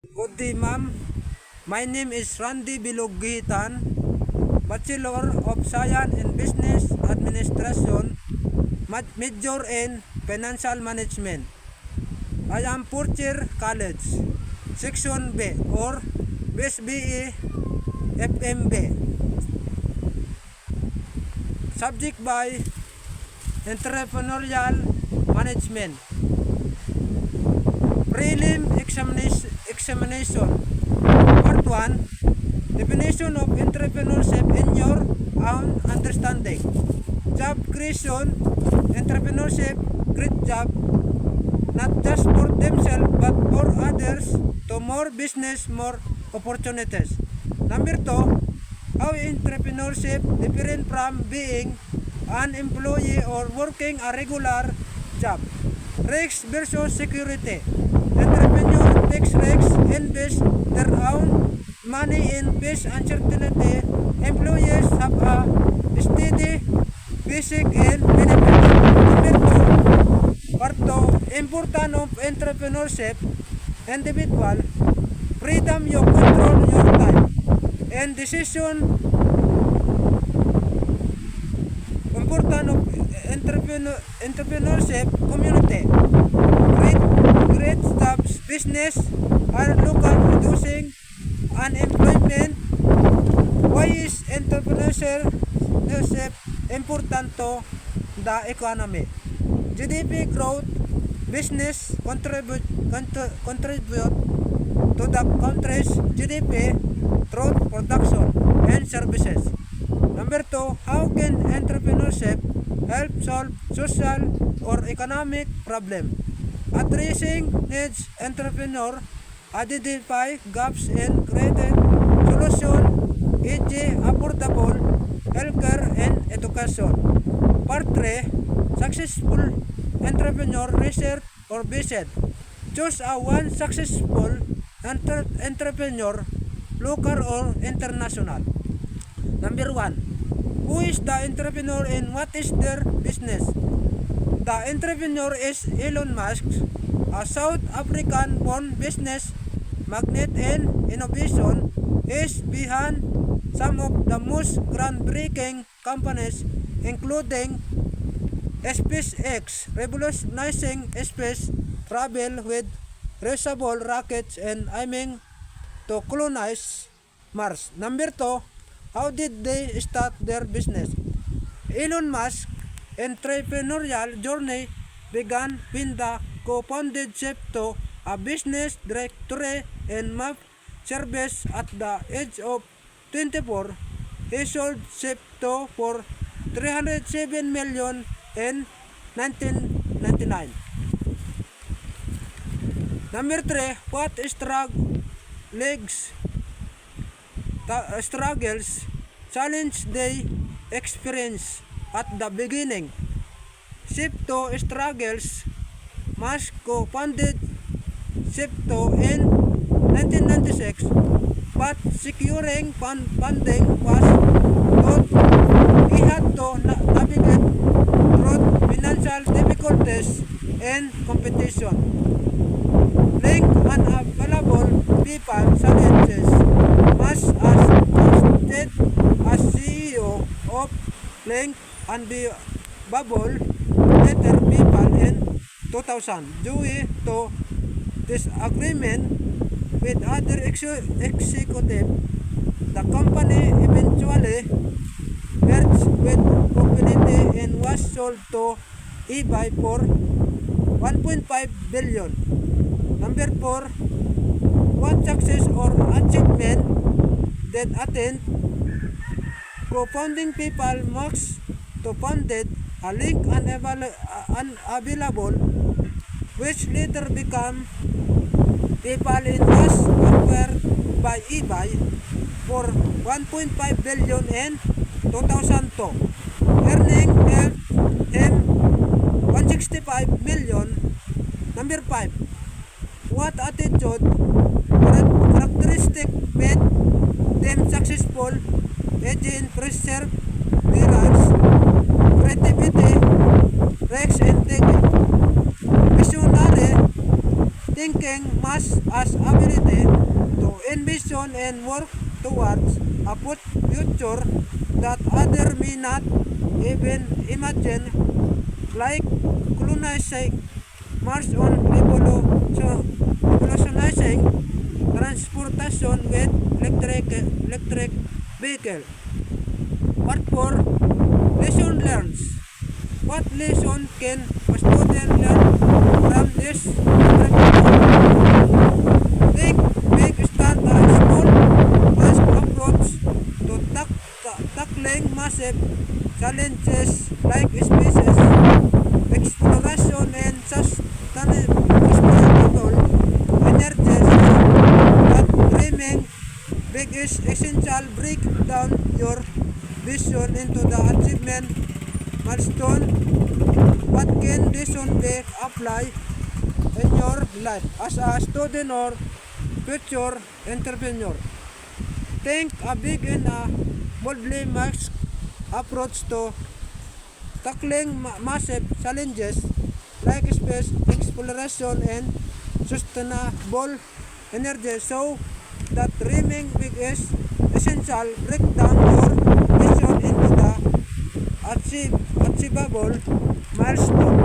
Good day, ma'am. My name is Randy Bilogitan, Bachelor of Science in Business Administration, major in Financial Management. I am fourth year college, Section B or BSBE FMB. Subject by Entrepreneurial Management. Prelim examination. Part 1. Definition of entrepreneurship in your own understanding. Job creation. Entrepreneurship create job not just for themselves but for others, to more business, more opportunities. Number 2. How entrepreneurship different from being an employee or working a regular job. Risks versus security. Entrepreneurs takes risks, invest their own money in face uncertainty. Employees have a steady basic and benefits. Number 2. Part 2. Importance of entrepreneurship. Individual freedom, you control your time and decision. Importance of entrepreneurship. Community. Great jobs, business are local, reducing unemployment. Why is entrepreneurship important to the economy? GDP growth. Business contribute to the country's GDP through production and services. Number 2. How can entrepreneurship help solve social or economic problem? Addressing needs. Entrepreneur identify gaps and create solution, e.g. affordable healthcare and education. Part 3. Successful entrepreneur research or visit. Choose a one successful entrepreneur, local or international. Number 1. Who is the entrepreneur and what is their business? The entrepreneur is Elon Musk, a South African-born business magnate and innovation. Is behind some of the most groundbreaking companies, including SpaceX, revolutionizing space travel with reusable rockets and aiming to colonize Mars. Number 2. How did they start their business? Elon Musk entrepreneurial journey began when the co-founded Zepto, a business directory and map service. At the age of 24, he sold Zepto for $307 million in 1999. Number 3. What struggles, challenge they experience at the beginning? Zepto struggles. Musk co-founded Zepto in 1996, but securing funding was tough. He had to navigate through financial difficulties and competition. Link unavailable people challenges. Musk has posted as CEO of Link Unavailable later people in 2000 due to disagreement with other executives. The company eventually merged with Cognity and was sold to eBay for $1.5 billion. Number 4. What success or achievement did attain co-founding people Musk to founded a Link Unavailable, which later became PayPal and was acquired by eBay for $1.5 billion in 2002, earning him $165 million. Number 5. What attitude characteristic made them successful? Aging, perseverance, creativity, risks and taking. Visionary thinking, mass as ability, envision and work towards a future that others may not even imagine, like colonizing Mars on revolutionizing transportation with electric vehicle. Part 4. Lesson learned. What lesson can a student learn from this Take big start a small fast approach to tackling massive challenges like spaces, exploration and sustainable energies. But dreaming big is essential. Break down your vision into the achievement milestone. What can lesson be applied in your life as a student or future entrepreneur? Think a big and a boldly mixed approach to tackling massive challenges like space exploration and sustainable energy, so that dreaming big is essential. Break down your vision into the achievable milestone.